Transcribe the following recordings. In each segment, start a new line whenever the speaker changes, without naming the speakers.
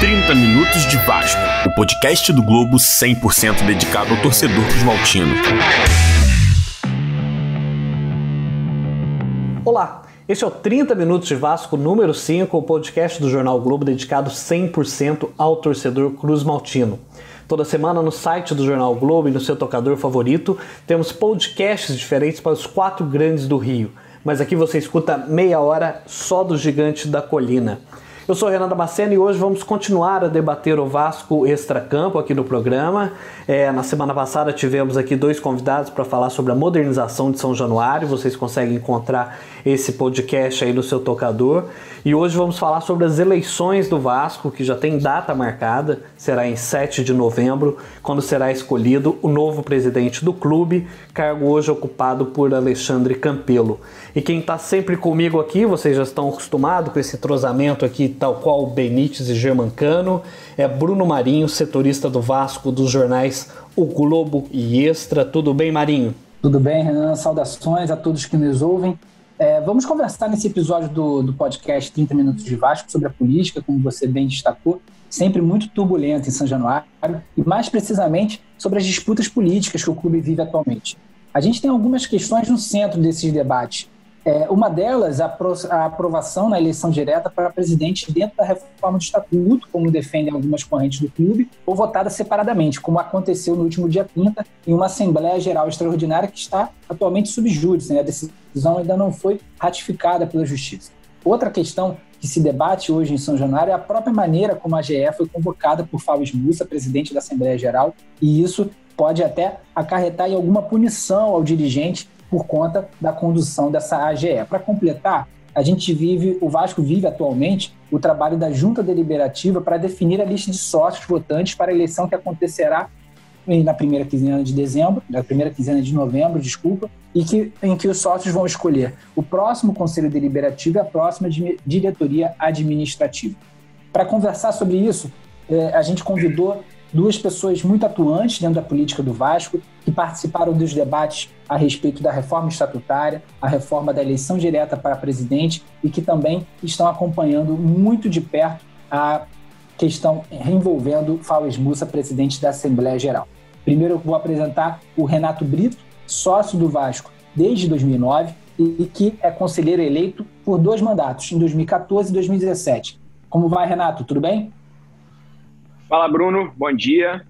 30 Minutos de Vasco, o podcast do Globo 100% dedicado ao torcedor cruzmaltino.
Olá, este é o 30 Minutos de Vasco número 5, o podcast do Jornal Globo dedicado 100% ao torcedor cruzmaltino. Toda semana no site do Jornal Globo e no seu tocador favorito, temos podcasts diferentes para os 4 grandes do Rio. Mas aqui você escuta meia hora só do Gigante da Colina. Eu sou Renan Damasceno e hoje vamos continuar a debater o Vasco extracampo aqui no programa. Na semana passada tivemos aqui 2 convidados para falar sobre a modernização de São Januário. Vocês conseguem encontrar esse podcast aí no seu tocador. E hoje vamos falar sobre as eleições do Vasco, que já tem data marcada, será em 7 de novembro, quando será escolhido o novo presidente do clube, cargo hoje ocupado por Alexandre Campelo. E quem está sempre comigo aqui, vocês já estão acostumados com esse entrosamento aqui, tal qual Benítez e Germancano, é Bruno Marinho, setorista do Vasco dos jornais O Globo e Extra. Tudo bem, Marinho?
Tudo bem, Renan. Saudações a todos que nos ouvem. Vamos conversar nesse episódio do podcast 30 Minutos de Vasco sobre a política, como você bem destacou, sempre muito turbulenta em São Januário, e mais precisamente sobre as disputas políticas que o clube vive atualmente. A gente tem algumas questões no centro desses debates. Uma delas, a aprovação na eleição direta para presidente dentro da reforma do estatuto, como defendem algumas correntes do clube, ou votada separadamente, como aconteceu no último dia 30, em uma Assembleia Geral Extraordinária que está atualmente sob júdice, né? A decisão ainda não foi ratificada pela Justiça. Outra questão que se debate hoje em São Januário é a própria maneira como a AGE foi convocada por Fábio Mussa, presidente da Assembleia Geral, e isso pode até acarretar em alguma punição ao dirigente por conta da condução dessa AGE. Para completar, o Vasco vive atualmente o trabalho da Junta Deliberativa para definir a lista de sócios votantes para a eleição que acontecerá na primeira quinzena de novembro, em que os sócios vão escolher o próximo Conselho Deliberativo e a próxima diretoria administrativa. Para conversar sobre isso, a gente convidou 2 pessoas muito atuantes dentro da política do Vasco, que participaram dos debates a respeito da reforma estatutária, a reforma da eleição direta para presidente e que também estão acompanhando muito de perto a questão envolvendo Fábio Mussa, presidente da Assembleia Geral. Primeiro eu vou apresentar o Renato Brito, sócio do Vasco desde 2009 e que é conselheiro eleito por 2 mandatos, em 2014 e 2017. Como vai, Renato? Tudo bem?
Fala, Bruno. Bom dia.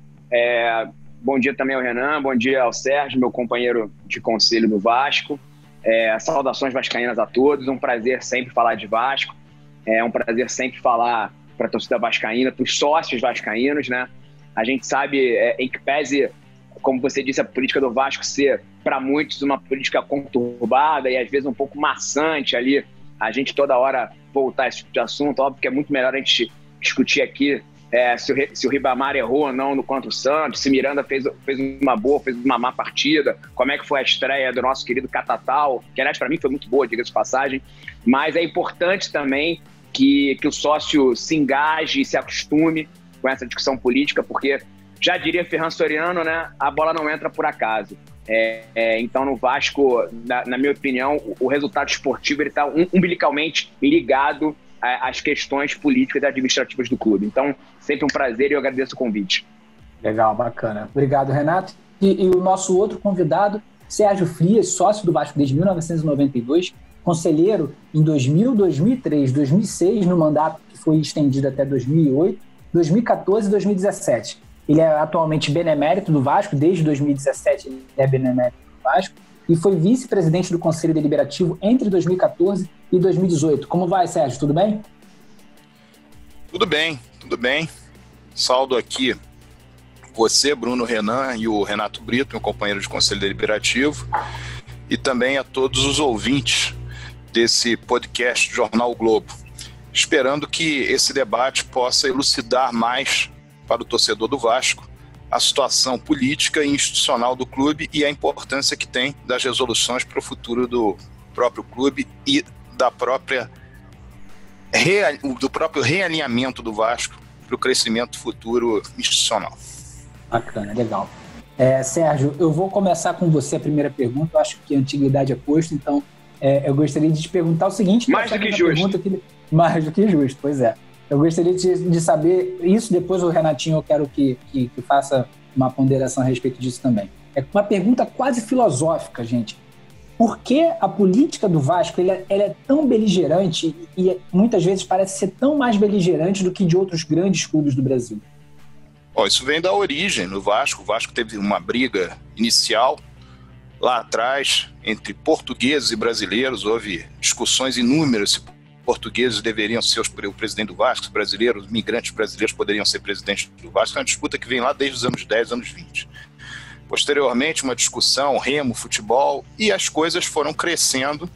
Bom dia também ao Renan, bom dia ao Sérgio, meu companheiro de conselho do Vasco. Saudações vascaínas a todos, um prazer sempre falar de Vasco, um prazer sempre falar para a torcida vascaína, para os sócios vascaínos, né? A gente sabe, em que pese, como você disse, a política do Vasco ser, para muitos, uma política conturbada e às vezes um pouco maçante ali, a gente toda hora voltar a esse tipo de assunto. Óbvio que é muito melhor a gente discutir aqui se o Ribamar errou ou não no contra o Santos, se Miranda fez uma má partida, como é que foi a estreia do nosso querido Catatal, que aliás para mim foi muito boa, diga-se de passagem, mas é importante também que o sócio se engaje e se acostume com essa discussão política, porque já diria Ferran Soriano, né, a bola não entra por acaso. Então no Vasco, na minha opinião, o resultado esportivo está umbilicalmente ligado às questões políticas e administrativas do clube. Então, sempre um prazer e eu agradeço o convite.
Legal, bacana. Obrigado, Renato. E o nosso outro convidado, Sérgio Frias, sócio do Vasco desde 1992, conselheiro em 2000, 2003, 2006, no mandato que foi estendido até 2008, 2014 e 2017. Ele é atualmente benemérito do Vasco, desde 2017 ele é benemérito do Vasco, e foi vice-presidente do Conselho Deliberativo entre 2014 e 2018. Como vai, Sérgio? Tudo bem?
Tudo bem. Saldo aqui você, Bruno, Renan e o Renato Brito, meu companheiro de Conselho Deliberativo, e também a todos os ouvintes desse podcast do Jornal Globo, esperando que esse debate possa elucidar mais para o torcedor do Vasco a situação política e institucional do clube e a importância que tem das resoluções para o futuro do próprio clube e do próprio realinhamento do Vasco para o crescimento futuro institucional.
Bacana, legal. Sérgio, eu vou começar com você a primeira pergunta. Eu acho que a antiguidade é posto, então eu gostaria de te perguntar o seguinte...
Mais do que justo.
Mais do que justo, pois é. Eu gostaria de saber isso, depois o Renatinho eu quero que faça uma ponderação a respeito disso também. É uma pergunta quase filosófica, gente. Por que a política do Vasco ela é tão beligerante e muitas vezes parece ser tão mais beligerante do que de outros grandes clubes do Brasil?
Bom, isso vem da origem no Vasco. O Vasco teve uma briga inicial lá atrás entre portugueses e brasileiros. Houve discussões inúmeras se portugueses deveriam ser o presidente do Vasco, se brasileiros, migrantes brasileiros poderiam ser presidentes do Vasco. É uma disputa que vem lá desde os anos 10, anos 20. Posteriormente, uma discussão, remo, futebol, e as coisas foram crescendo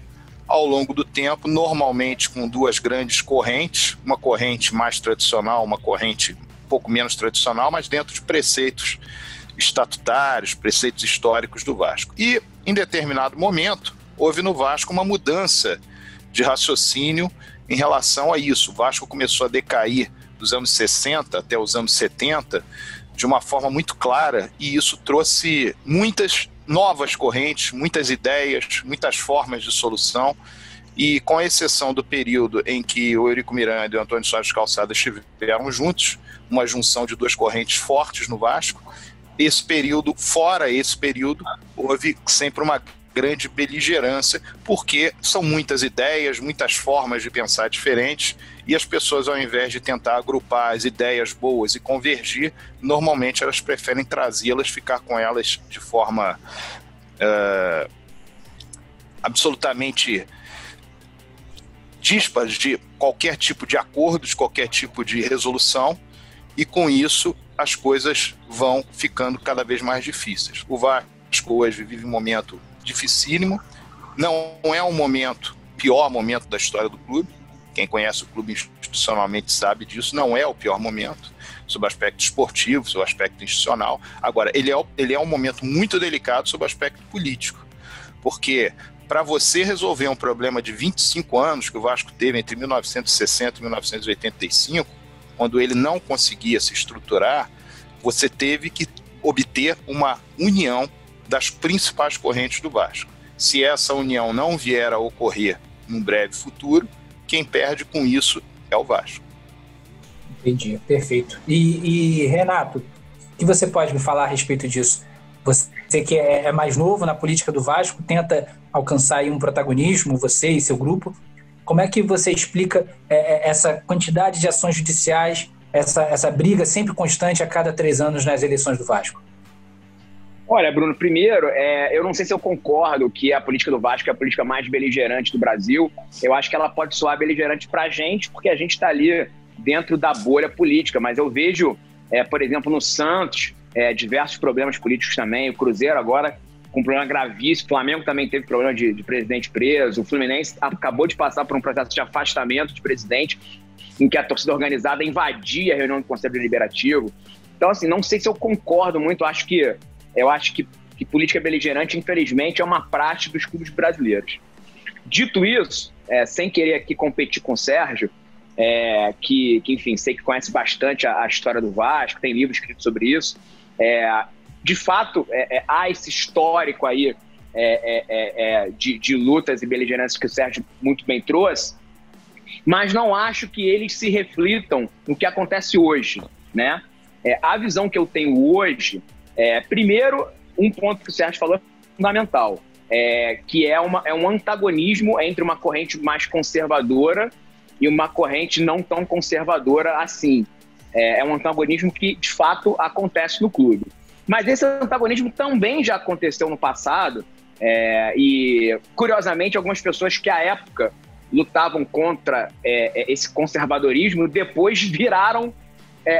ao longo do tempo, normalmente com duas grandes correntes, uma corrente mais tradicional, uma corrente um pouco menos tradicional, mas dentro de preceitos estatutários, preceitos históricos do Vasco. E, em determinado momento, houve no Vasco uma mudança de raciocínio em relação a isso. O Vasco começou a decair dos anos 60 até os anos 70, de uma forma muito clara, e isso trouxe muitas novas correntes, muitas ideias, muitas formas de solução, e com exceção do período em que o Eurico Miranda e o Antônio Soares Calçada estiveram juntos, uma junção de duas correntes fortes no Vasco, fora esse período, houve sempre uma grande beligerância, porque são muitas ideias, muitas formas de pensar diferentes, e as pessoas, ao invés de tentar agrupar as ideias boas e convergir, normalmente elas preferem trazê-las, ficar com elas de forma absolutamente díspares de qualquer tipo de acordo, de qualquer tipo de resolução, e com isso as coisas vão ficando cada vez mais difíceis. O Vasco hoje vive um momento dificílimo, não é um pior momento da história do clube. Quem conhece o clube institucionalmente sabe disso, não é o pior momento, sob o aspecto esportivo, sob o aspecto institucional. Agora, ele é um momento muito delicado sob o aspecto político, porque para você resolver um problema de 25 anos que o Vasco teve entre 1960 e 1985, quando ele não conseguia se estruturar, você teve que obter uma união das principais correntes do Vasco. Se essa união não vier a ocorrer num breve futuro, quem perde com isso é o Vasco.
Entendi, perfeito. E Renato, o que você pode me falar a respeito disso? Você que é mais novo na política do Vasco, tenta alcançar aí um protagonismo, você e seu grupo. Como é que você explica essa quantidade de ações judiciais, essa briga sempre constante a cada 3 anos nas eleições do Vasco?
Olha, Bruno, primeiro, eu não sei se eu concordo que a política do Vasco é a política mais beligerante do Brasil. Eu acho que ela pode soar beligerante para a gente, porque a gente está ali dentro da bolha política. Mas eu vejo, por exemplo, no Santos, diversos problemas políticos também. O Cruzeiro agora com um problema gravíssimo. O Flamengo também teve problema de presidente preso. O Fluminense acabou de passar por um processo de afastamento de presidente, em que a torcida organizada invadia a reunião do Conselho Deliberativo. Então, assim, não sei se eu concordo muito. Eu acho que política beligerante, infelizmente, é uma prática dos clubes brasileiros. Dito isso, sem querer aqui competir com o Sérgio, que enfim, sei que conhece bastante a história do Vasco, tem livro escrito sobre isso, de fato, há esse histórico aí de lutas e beligerâncias que o Sérgio muito bem trouxe, mas não acho que eles se reflitam no que acontece hoje, né? A visão que eu tenho hoje, primeiro, um ponto que o Sérgio falou é fundamental, que é um antagonismo entre uma corrente mais conservadora e uma corrente não tão conservadora assim. É um antagonismo que, de fato, acontece no clube. Mas esse antagonismo também já aconteceu no passado, e, curiosamente, algumas pessoas que, à época, lutavam contra esse conservadorismo, depois viraram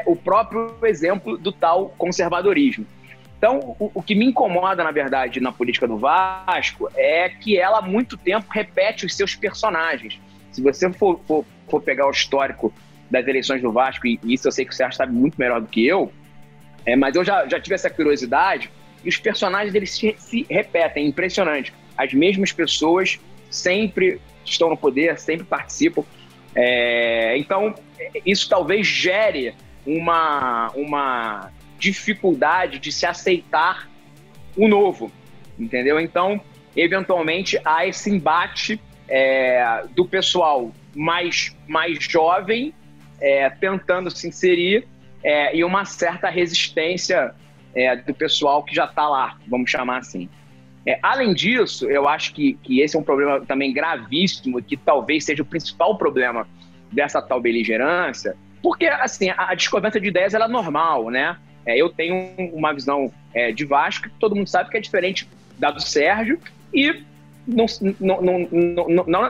o próprio exemplo do tal conservadorismo. Então, o que me incomoda, na verdade, na política do Vasco é que ela, há muito tempo, repete os seus personagens. Se você for pegar o histórico das eleições do Vasco, e isso eu sei que o Sérgio sabe muito melhor do que eu, mas eu já tive essa curiosidade, e os personagens eles se repetem, impressionante. As mesmas pessoas sempre estão no poder, sempre participam. Então, isso talvez gere uma dificuldade de se aceitar o novo, entendeu? Então, eventualmente, há esse embate do pessoal mais jovem tentando se inserir e uma certa resistência do pessoal que já está lá, vamos chamar assim. Além disso, eu acho que esse é um problema também gravíssimo, que talvez seja o principal problema dessa tal beligerância, porque assim, a discordância de ideias ela é normal, né? Eu tenho uma visão de Vasco que todo mundo sabe que é diferente da do Sérgio, e não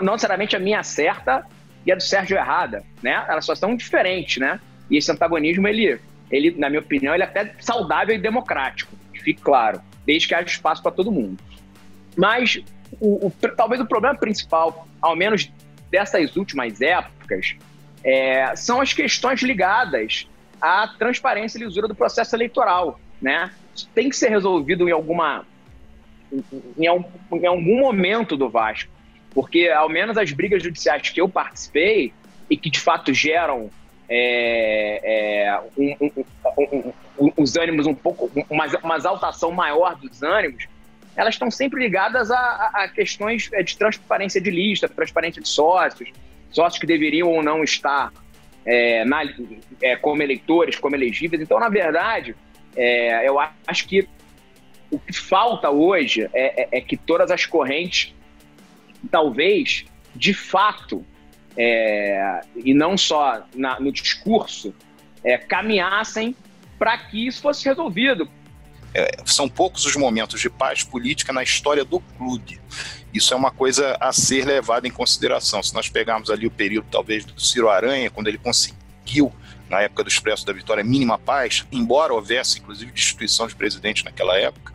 necessariamente a minha certa e a do Sérgio errada, né? Elas só são diferentes, né? E esse antagonismo, ele, na minha opinião, ele é até saudável e democrático, que fique claro, desde que haja espaço para todo mundo. Mas talvez o problema principal, ao menos dessas últimas épocas, são as questões ligadas à transparência e lisura do processo eleitoral, né? Isso tem que ser resolvido em algum momento do Vasco, porque ao menos as brigas judiciais que eu participei e que de fato geram os ânimos um pouco, uma exaltação maior dos ânimos, elas estão sempre ligadas a questões de transparência de lista, transparência de sócios que deveriam ou não estar como eleitores, como elegíveis. Então, na verdade, eu acho que o que falta hoje é que todas as correntes, talvez, de fato, e não só no discurso, caminhassem para que isso fosse resolvido.
São poucos os momentos de paz política na história do clube. Isso é uma coisa a ser levada em consideração. Se nós pegarmos ali o período, talvez, do Ciro Aranha, quando ele conseguiu, na época do Expresso da Vitória, mínima paz, embora houvesse, inclusive, destituição de presidente naquela época,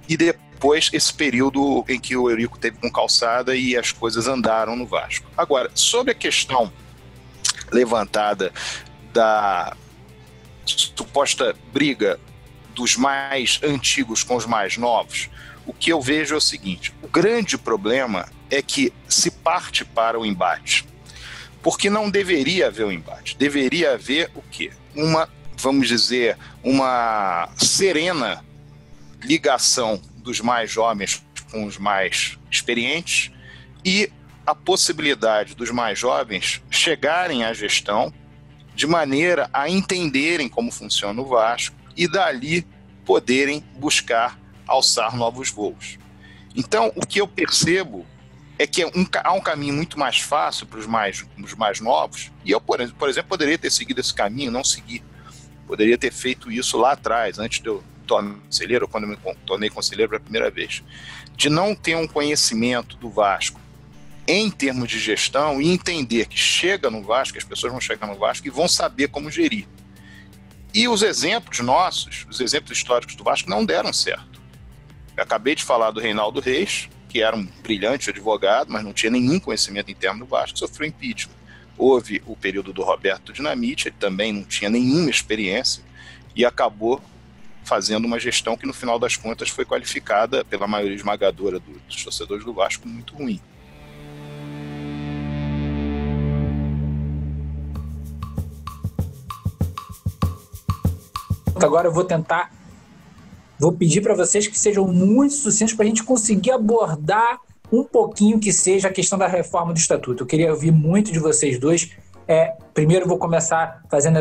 e depois esse período em que o Eurico teve com Calçada e as coisas andaram no Vasco. Agora, sobre a questão levantada da suposta briga dos mais antigos com os mais novos, o que eu vejo é o seguinte: o grande problema é que se parte para o embate, porque não deveria haver o embate, deveria haver o quê? Vamos dizer, uma serena ligação dos mais jovens com os mais experientes e a possibilidade dos mais jovens chegarem à gestão de maneira a entenderem como funciona o Vasco e dali poderem buscar alçar novos voos. Então, o que eu percebo é que há um caminho muito mais fácil para os mais novos, e eu, por exemplo, poderia ter seguido esse caminho, não segui. Poderia ter feito isso lá atrás, antes de eu tornar conselheiro, quando eu me tornei conselheiro pela primeira vez, de não ter um conhecimento do Vasco em termos de gestão e entender que chega no Vasco, as pessoas vão chegar no Vasco e vão saber como gerir. E os exemplos nossos, os exemplos históricos do Vasco não deram certo. Eu acabei de falar do Reinaldo Reis, que era um brilhante advogado, mas não tinha nenhum conhecimento interno do Vasco, sofreu impeachment. Houve o período do Roberto Dinamite, ele também não tinha nenhuma experiência e acabou fazendo uma gestão que, no final das contas, foi qualificada pela maioria esmagadora dos torcedores do Vasco como muito ruim.
Agora eu vou pedir para vocês que sejam muito sucintos para a gente conseguir abordar um pouquinho que seja a questão da reforma do Estatuto. Eu queria ouvir muito de vocês dois. Primeiro vou começar fazendo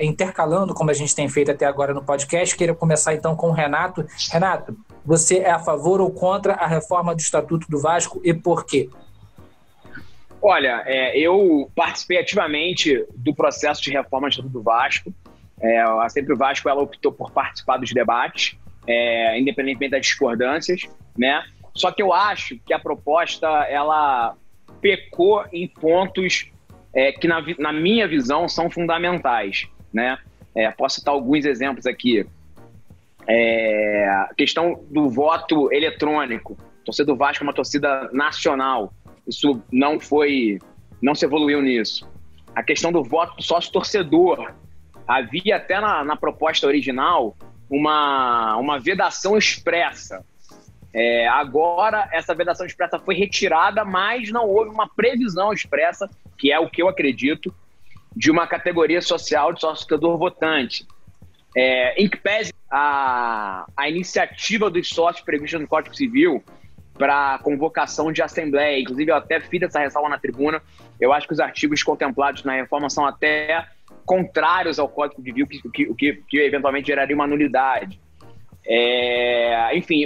intercalando, como a gente tem feito até agora no podcast. Queria começar então com o Renato. Renato, você é a favor ou contra a reforma do Estatuto do Vasco e por quê?
Olha, eu participei ativamente do processo de reforma do Estatuto do Vasco. A Sempre o Vasco ela optou por participar dos debates, independentemente das discordâncias, né? Só que eu acho que a proposta ela pecou em pontos que, na minha visão, são fundamentais, né? Posso citar alguns exemplos aqui. A questão do voto eletrônico. A torcida do Vasco é uma torcida nacional. Isso não se evoluiu nisso. A questão do voto do sócio-torcedor. Havia até na proposta original uma vedação expressa. Agora, essa vedação expressa foi retirada, mas não houve uma previsão expressa, que é o que eu acredito, de uma categoria social de sócio-torcedor votante. Em que pese a iniciativa dos sócios prevista no Código Civil para convocação de assembleia. Inclusive, eu até fiz essa ressalva na tribuna. Eu acho que os artigos contemplados na reforma são até contrários ao Código Civil, que eventualmente geraria uma nulidade. Enfim,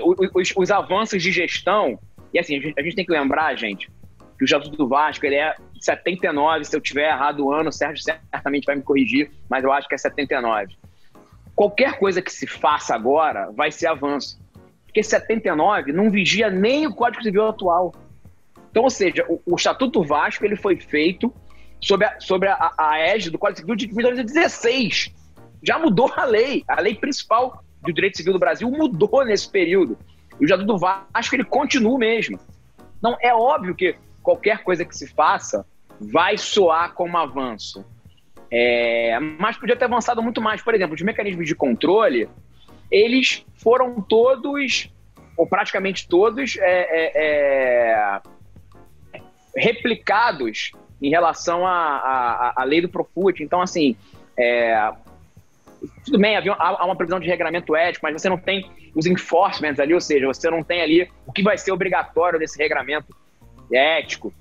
os avanços de gestão... E assim, a gente tem que lembrar, gente, que o Estatuto do Vasco ele é 79. Se eu tiver errado o ano, o Sérgio certamente vai me corrigir, mas eu acho que é 79. Qualquer coisa que se faça agora vai ser avanço. Porque 79 não vigia nem o Código Civil atual. Então, ou seja, o Estatuto do Vasco ele foi feito sobre a égide do Código Civil de 2016. Já mudou a lei principal do direito civil do Brasil mudou nesse período. E o Estatuto do Vasco ele continua o mesmo. Então, é óbvio que qualquer coisa que se faça vai soar como avanço. Mas podia ter avançado muito mais. Por exemplo, os mecanismos de controle, eles foram todos, ou praticamente todos, replicados em relação à lei do Profut. Então, assim, tudo bem, há uma previsão de regramento ético, mas você não tem os enforcements ali, ou seja, você não tem ali o que vai ser obrigatório desse regramento ético.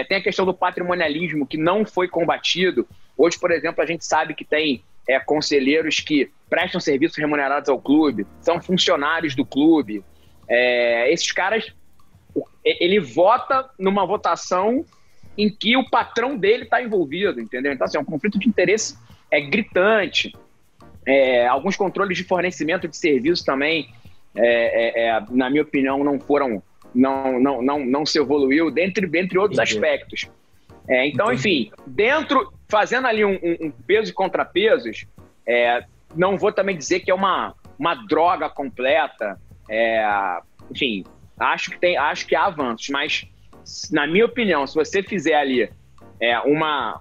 Tem a questão do patrimonialismo, que não foi combatido. Hoje, por exemplo, a gente sabe que tem conselheiros que prestam serviços remunerados ao clube, são funcionários do clube. Esses caras, ele vota numa votação em que o patrão dele está envolvido, entendeu? Então, assim, é um conflito de interesse gritante. Alguns controles de fornecimento de serviços também, na minha opinião, não se evoluiu, dentre outros aspectos. Então, enfim, fazendo ali um peso e contrapesos, não vou também dizer que é uma droga completa. Enfim, acho que há avanços, mas, na minha opinião, se você fizer ali uma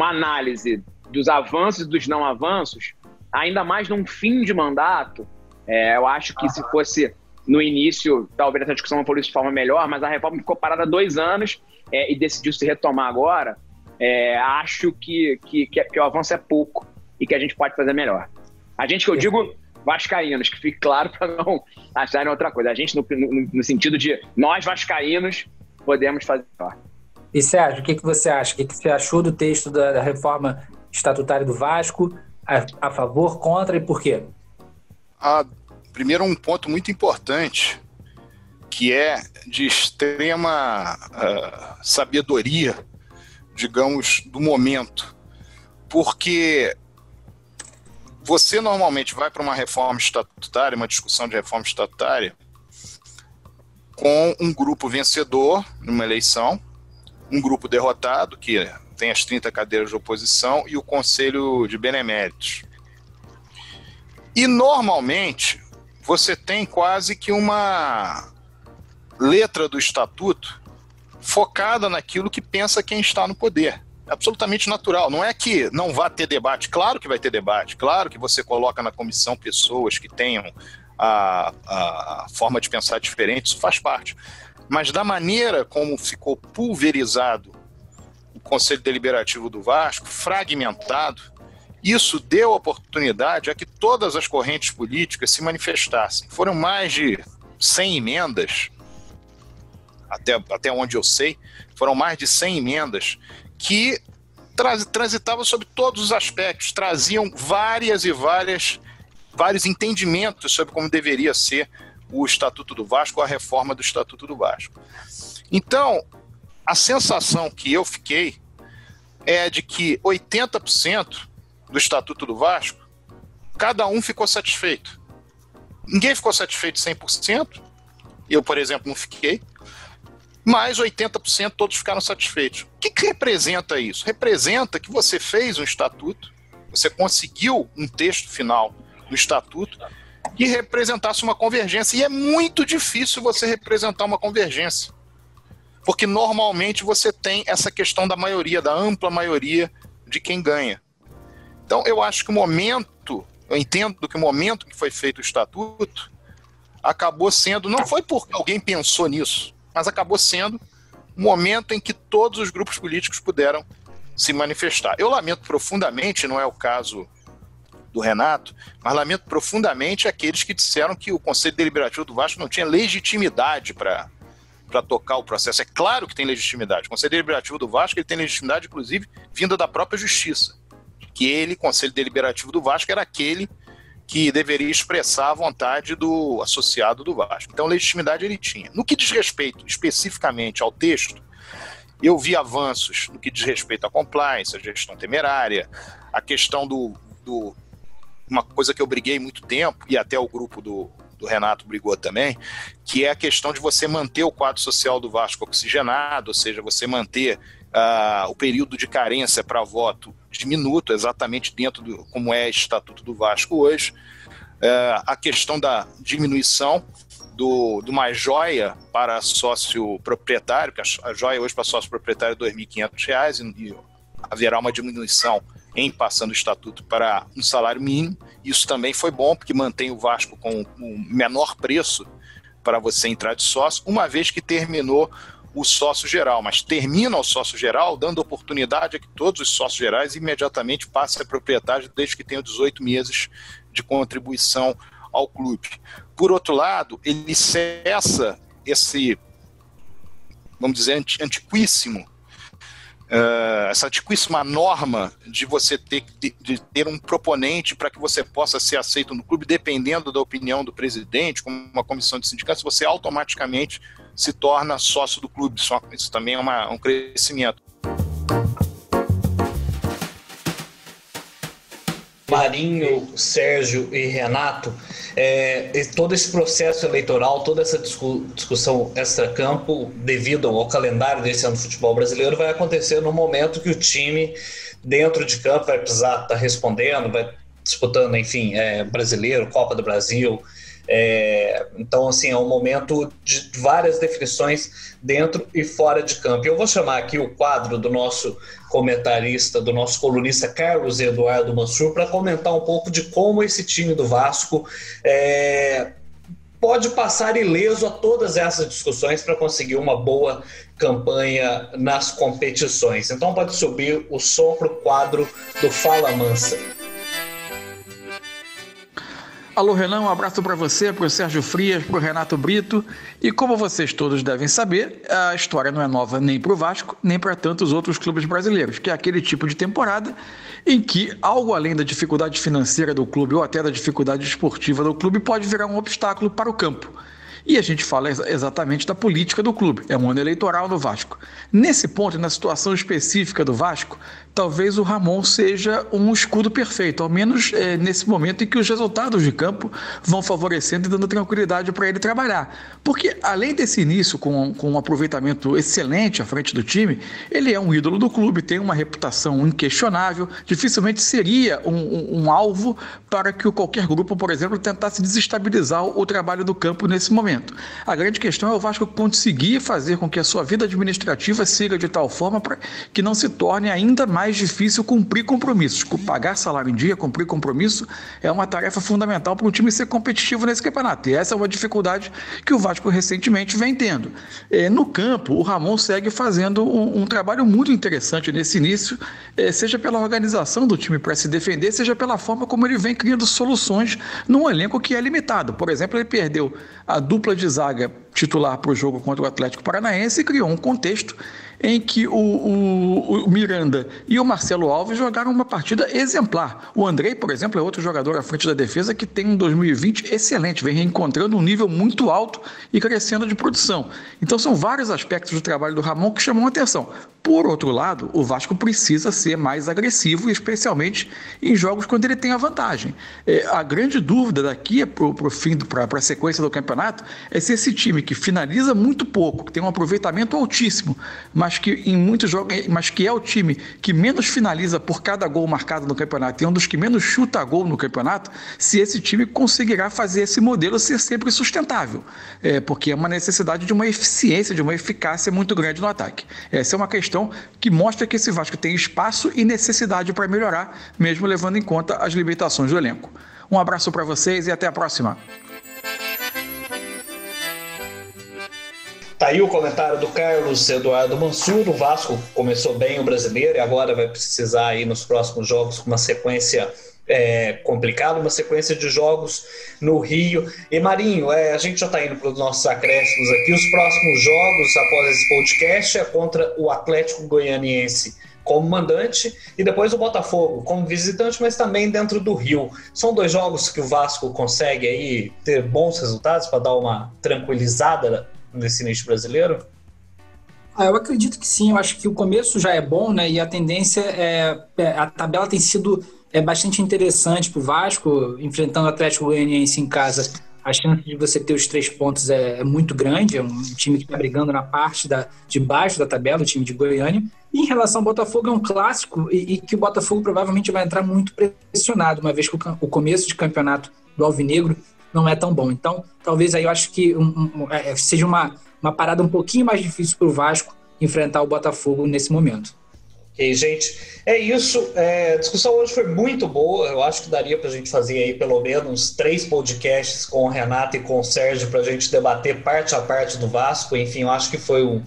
análise dos avanços e dos não avanços, ainda mais num fim de mandato, eu acho que se fosse no início, talvez essa discussão fosse de forma melhor, mas a reforma ficou parada há 2 anos e decidiu se retomar agora. Acho que o avanço é pouco e que a gente pode fazer melhor. A gente, que eu digo, vascaínos, que fique claro para não acharem outra coisa. A gente, no sentido de nós vascaínos, podemos fazer melhor.
E Sérgio, o que você acha? O que você achou do texto da reforma estatutária do Vasco? A favor, contra e por quê?
Primeiro, um ponto muito importante, que é de extrema sabedoria, digamos, do momento. Porque você normalmente vai para uma reforma estatutária, uma discussão de reforma estatutária, com um grupo vencedor numa eleição, um grupo derrotado, que tem as 30 cadeiras de oposição, e o Conselho de Beneméritos. E, normalmente, você tem quase que uma letra do estatuto focada naquilo que pensa quem está no poder. É absolutamente natural. Não é que não vá ter debate. Claro que vai ter debate. Claro que você coloca na comissão pessoas que tenham a forma de pensar diferente. Isso faz parte. Mas da maneira como ficou pulverizado o Conselho Deliberativo do Vasco, fragmentado, isso deu oportunidade a que todas as correntes políticas se manifestassem. Foram mais de 100 emendas, até onde eu sei, foram mais de 100 emendas que transitavam sobre todos os aspectos, traziam vários entendimentos sobre como deveria ser o Estatuto do Vasco, a reforma do Estatuto do Vasco. Então, a sensação que eu fiquei é de que 80% do Estatuto do Vasco, cada um ficou satisfeito. Ninguém ficou satisfeito 100%, eu, por exemplo, não fiquei, mas 80% todos ficaram satisfeitos. O que representa isso? Representa que você fez um estatuto, você conseguiu um texto final do estatuto que representasse uma convergência. E é muito difícil você representar uma convergência, porque normalmente você tem essa questão da maioria, da ampla maioria de quem ganha. Então eu acho que eu entendo que o momento que foi feito o estatuto acabou sendo, não foi porque alguém pensou nisso, mas acabou sendo um momento em que todos os grupos políticos puderam se manifestar. Eu lamento profundamente, não é o caso do Renato, mas lamento profundamente aqueles que disseram que o Conselho Deliberativo do Vasco não tinha legitimidade para tocar o processo. É claro que tem legitimidade. O Conselho Deliberativo do Vasco ele tem legitimidade, inclusive, vinda da própria Justiça. Que ele, Conselho Deliberativo do Vasco, era aquele que deveria expressar a vontade do associado do Vasco. Então, legitimidade ele tinha. No que diz respeito especificamente ao texto, eu vi avanços no que diz respeito à compliance, à gestão temerária, a questão uma coisa que eu briguei muito tempo, e até o grupo do Renato brigou também, que é a questão de você manter o quadro social do Vasco oxigenado, ou seja, você manter o período de carência para voto diminuto, exatamente dentro como é o Estatuto do Vasco hoje, a questão da diminuição de uma joia para sócio proprietário, porque a joia hoje para sócio proprietário é R$ 2.500 e haverá uma diminuição em passando o estatuto para um salário mínimo. Isso também foi bom, porque mantém o Vasco com o menor preço para você entrar de sócio, uma vez que terminou o sócio geral, mas termina o sócio geral dando oportunidade a que todos os sócios gerais imediatamente passem a propriedade desde que tenham 18 meses de contribuição ao clube. Por outro lado, ele cessa esse, vamos dizer, essa antiquíssima norma de você ter um proponente para que você possa ser aceito no clube, dependendo da opinião do presidente, como uma comissão de sindicatos, você automaticamente se torna sócio do clube. Isso também é um crescimento.
Marinho, Sérgio e Renato, todo esse processo eleitoral, toda essa discussão extracampo, devido ao calendário desse ano do futebol brasileiro, vai acontecer no momento que o time dentro de campo vai precisar estar respondendo, vai disputando, enfim, brasileiro, Copa do Brasil. Então, assim, é um momento de várias definições dentro e fora de campo. Eu vou chamar aqui o quadro do nosso comentarista, do nosso colunista Carlos Eduardo Mansur, para comentar um pouco de como esse time do Vasco pode passar ileso a todas essas discussões para conseguir uma boa campanha nas competições. Então pode subir o som para o quadro do Fala Mansa.
Alô, Renan, um abraço para você, para o Sérgio Frias, para o Renato Brito. E como vocês todos devem saber, a história não é nova nem para o Vasco, nem para tantos outros clubes brasileiros, que é aquele tipo de temporada em que algo além da dificuldade financeira do clube ou até da dificuldade esportiva do clube pode virar um obstáculo para o campo. E a gente fala exatamente da política do clube. É um ano eleitoral no Vasco. Nesse ponto, na situação específica do Vasco, talvez o Ramon seja um escudo perfeito, ao menos nesse momento em que os resultados de campo vão favorecendo e dando tranquilidade para ele trabalhar. Porque, além desse início com um aproveitamento excelente à frente do time, ele é um ídolo do clube, tem uma reputação inquestionável, dificilmente seria um alvo para que qualquer grupo, por exemplo, tentasse desestabilizar o trabalho do campo nesse momento. A grande questão é o Vasco conseguir fazer com que a sua vida administrativa siga de tal forma para que não se torne ainda mais difícil cumprir compromissos. Pagar salário em dia, cumprir compromisso, é uma tarefa fundamental para um time ser competitivo nesse campeonato. E essa é uma dificuldade que o Vasco recentemente vem tendo. No campo, o Ramon segue fazendo um trabalho muito interessante nesse início, seja pela organização do time para se defender, seja pela forma como ele vem criando soluções num elenco que é limitado. Por exemplo, ele perdeu a dupla de zaga titular para o jogo contra o Atlético Paranaense e criou um contexto em que o Miranda e o Marcelo Alves jogaram uma partida exemplar. O Andrei, por exemplo, é outro jogador à frente da defesa que tem um 2020 excelente, vem reencontrando um nível muito alto e crescendo de produção. Então são vários aspectos do trabalho do Ramon que chamam a atenção. Por outro lado, o Vasco precisa ser mais agressivo, especialmente em jogos quando ele tem a vantagem. A grande dúvida daqui para a sequência do campeonato é se esse time que finaliza muito pouco, que tem um aproveitamento altíssimo, mas que em muitos jogos, mas que é o time que menos finaliza por cada gol marcado no campeonato e é um dos que menos chuta gol no campeonato, se esse time conseguirá fazer esse modelo ser sempre sustentável, porque é uma necessidade de uma eficiência, de uma eficácia muito grande no ataque. Essa é uma questão que mostra que esse Vasco tem espaço e necessidade para melhorar, mesmo levando em conta as limitações do elenco. Um abraço para vocês e até a próxima.
Tá aí o comentário do Carlos Eduardo Mansur. O Vasco começou bem o brasileiro e agora vai precisar ir nos próximos jogos com uma sequência complicado, uma sequência de jogos no Rio. E Marinho, a gente já está indo para os nossos acréscimos aqui. Os próximos jogos após esse podcast é contra o Atlético Goianiense como mandante e depois o Botafogo como visitante, mas também dentro do Rio. São 2 jogos que o Vasco consegue aí ter bons resultados para dar uma tranquilizada nesse início brasileiro?
Eu acredito que sim. Eu acho que o começo já é bom, né? E a tendência a tabela tem sido bastante interessante para o Vasco, enfrentando o Atlético Goianiense em casa. A chance de você ter os 3 pontos é muito grande. É um time que está brigando na parte de baixo da tabela, o time de Goiânia. E em relação ao Botafogo, é um clássico e que o Botafogo provavelmente vai entrar muito pressionado, uma vez que o começo de campeonato do Alvinegro não é tão bom. Então, talvez aí eu acho que seja uma parada um pouquinho mais difícil para o Vasco enfrentar o Botafogo nesse momento.
Ok, gente, é isso. A discussão hoje foi muito boa. Eu acho que daria para a gente fazer aí pelo menos 3 podcasts com o Renato e com o Sérgio para a gente debater parte a parte do Vasco. Enfim, eu acho que foi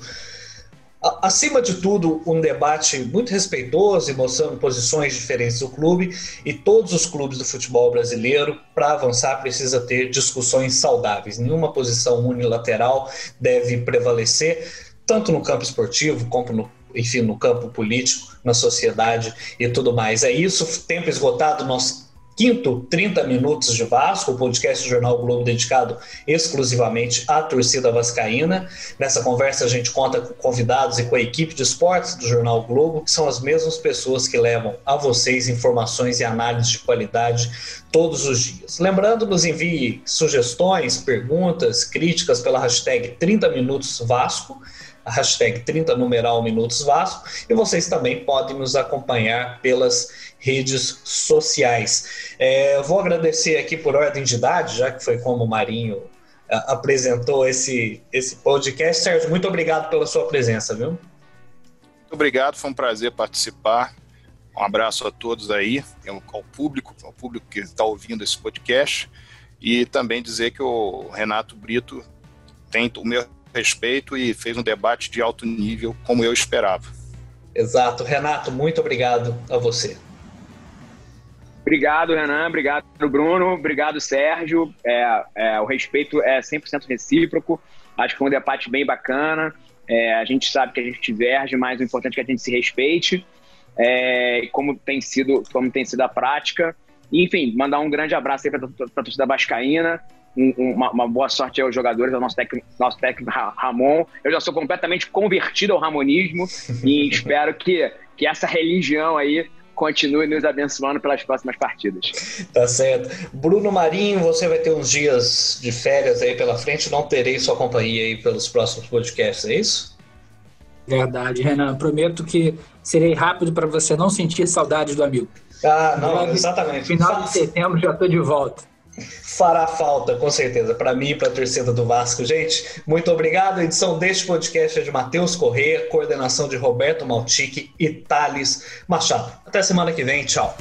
acima de tudo, um debate muito respeitoso e mostrando posições diferentes do clube, e todos os clubes do futebol brasileiro, para avançar, precisa ter discussões saudáveis. Nenhuma posição unilateral deve prevalecer, tanto no campo esportivo como no campo político, na sociedade e tudo mais. É isso, tempo esgotado, nosso 5º 30 Minutos de Vasco, o podcast do Jornal Globo dedicado exclusivamente à torcida vascaína. Nessa conversa a gente conta com convidados e com a equipe de esportes do Jornal Globo, que são as mesmas pessoas que levam a vocês informações e análise de qualidade todos os dias. Lembrando, nos envie sugestões, perguntas, críticas pela hashtag 30 Minutos Vasco, a hashtag 30 numeral Minutos Vasco, e vocês também podem nos acompanhar pelas redes sociais. Vou agradecer aqui por ordem de idade, já que foi como o Marinho apresentou esse podcast. Sérgio, muito obrigado pela sua presença, viu?
Muito obrigado, foi um prazer participar. Um abraço a todos aí, ao público que está ouvindo esse podcast, e também dizer que o Renato Brito tem o meu respeito e fez um debate de alto nível, como eu esperava.
Exato. Renato, muito obrigado a você.
Obrigado, Renan. Obrigado, Bruno. Obrigado, Sérgio. O respeito é 100% recíproco. Acho que foi um debate bem bacana. A gente sabe que a gente diverge, mas o importante é que a gente se respeite, como tem sido a prática. E, enfim, mandar um grande abraço aí para a torcida vascaína. Uma boa sorte aos jogadores, ao nosso técnico Ramon. Eu já sou completamente convertido ao ramonismo e espero que essa religião aí continue nos abençoando pelas próximas partidas.
Tá certo. Bruno Marinho, você vai ter uns dias de férias aí pela frente, não terei sua companhia aí pelos próximos podcasts, é isso?
Verdade, Renan. Prometo que serei rápido para você não sentir saudades do amigo.
Não, exatamente.
Final de setembro já estou de volta.
Fará falta, com certeza, para mim e para a torcida do Vasco. Gente, muito obrigado. A edição deste podcast é de Matheus Corrêa, coordenação de Roberto Maltic e Thales Machado. Até semana que vem, tchau.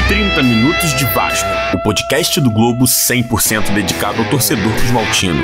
30 Minutos de Vasco, o podcast do Globo 100% dedicado ao torcedor cruzmaltino.